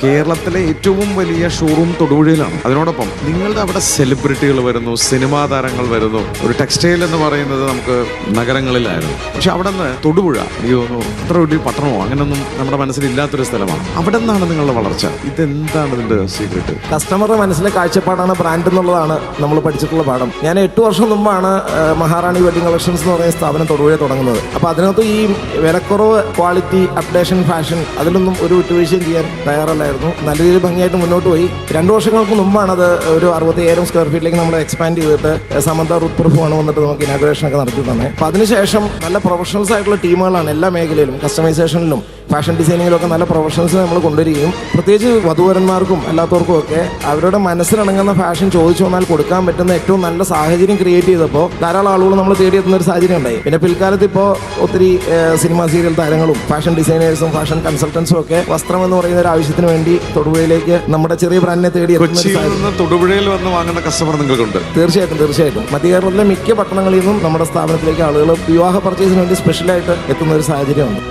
കേരളത്തിലെ ഏറ്റവും വലിയ ഷോറൂം തൊടുപുഴയിലാണ്. അതിനോടൊപ്പം നിങ്ങളുടെ അവിടെ സെലിബ്രിറ്റികൾ വരുന്നു, സിനിമാ താരങ്ങൾ വരുന്നു. ഒരു ടെക്സ്റ്റൈൽ എന്ന് പറയുന്നത് നമുക്ക് നഗരങ്ങളിലായിരുന്നു. പക്ഷെ അവിടെ നിന്ന് തൊടുപുഴ എനിക്ക് തോന്നുന്നു അത്ര വലിയ പട്ടണമോ അങ്ങനെയൊന്നും നമ്മുടെ മനസ്സിലില്ലാത്തൊരു സ്ഥലമാണ്. അവിടെ നിന്നാണ് നിങ്ങളുടെ വളർച്ച. ഇതെന്താണ് ഇതിന്റെ സീക്രട്ട്? കസ്റ്റമറുടെ മനസ്സിലെ കാഴ്ചപ്പാടാണ് ബ്രാൻഡ് എന്നുള്ളതാണ് നമ്മൾ പഠിച്ചിട്ടുള്ള പാഠം. ഞാൻ 8 വർഷം മുമ്പാണ് മഹാറാണി വെഡിങ് കളക്ഷൻസ് എന്ന് പറയുന്ന സ്ഥാപനം തൊടുപുഴ തുടങ്ങുന്നത്. അപ്പോൾ അതിനകത്ത് ഈ വിലക്കുറവ്, ക്വാളിറ്റി, അപ്ഡേഷൻ, ഫാഷൻ അതിലൊന്നും ഒരു വിട്ടുവീഴ്ചയും ചെയ്യാൻ തയ്യാറല്ലായിരുന്നു. നല്ല രീതിയിൽ ഭംഗിയായിട്ട് മുന്നോട്ട് പോയി. 2 വർഷങ്ങൾക്ക് മുമ്പാണ് അത് ഒരു 65,000 സ്ക്വയർ ഫീറ്റിലേക്ക് നമ്മൾ എക്സ്പാൻഡ് ചെയ്തിട്ട് സമന്ത റുത്പ്രഭുവാണ് വന്നിട്ട് നമുക്ക് ഇനാഗുറേഷൻ ഒക്കെ നടത്തി തന്നെ. അപ്പോൾ അതിനുശേഷം നല്ല പ്രൊഫഷണൽസ് ആയിട്ടുള്ള ടീമുകളാണ് എല്ലാ മേഖലയിലും, കസ്റ്റമൈസേഷനിലും ഫാഷൻ ഡിസൈനിങ്ങിലും ഒക്കെ നല്ല പ്രൊഫഷണൽസിനെ നമ്മൾ കൊണ്ടുവരികയും പ്രത്യേകിച്ച് വധുവരന്മാർക്കും അല്ലാത്തവർക്കും ഒക്കെ അവരുടെ മനസ്സിലിണങ്ങുന്ന ഫാഷൻ ചോദിച്ചു വന്നാൽ കൊടുക്കാൻ പറ്റുന്ന ഏറ്റവും നല്ല സാഹചര്യം ക്രിയേറ്റ് ചെയ്തപ്പോൾ ധാരാളം ആളുകൾ നമ്മൾ തേടിയെത്തുന്ന ഒരു സാഹചര്യം ഉണ്ടായി. പിന്നെ പിൽക്കാലത്ത് ഇപ്പോൾ ഒത്തിരി സിനിമ സീരിയൽ താരങ്ങളും ഫാഷൻ ഡിസൈനേഴ്സും ഫാഷൻ കൺസൾട്ടൻസും ഒക്കെ വസ്ത്രം എന്ന് പറയുന്ന ഒരു ആവശ്യത്തിന് വേണ്ടി തൊടുപുഴയിലേക്ക് നമ്മുടെ ചെറിയ ബ്രാൻഡിനെ തേടി തൊടുപുഴയിൽ വന്ന് വാങ്ങുന്ന കസ്റ്റമർ നിങ്ങൾക്കുണ്ട്. തീർച്ചയായിട്ടും മധ്യ കേരളത്തിലെ മിക്ക പട്ടണങ്ങളിൽ നിന്നും നമ്മുടെ സ്ഥാപനത്തിലേക്ക് ആളുകൾ വിവാഹ പർച്ചേസിന് വേണ്ടി സ്പെഷ്യലായിട്ട് എത്തുന്ന ഒരു സാഹചര്യമുണ്ട്.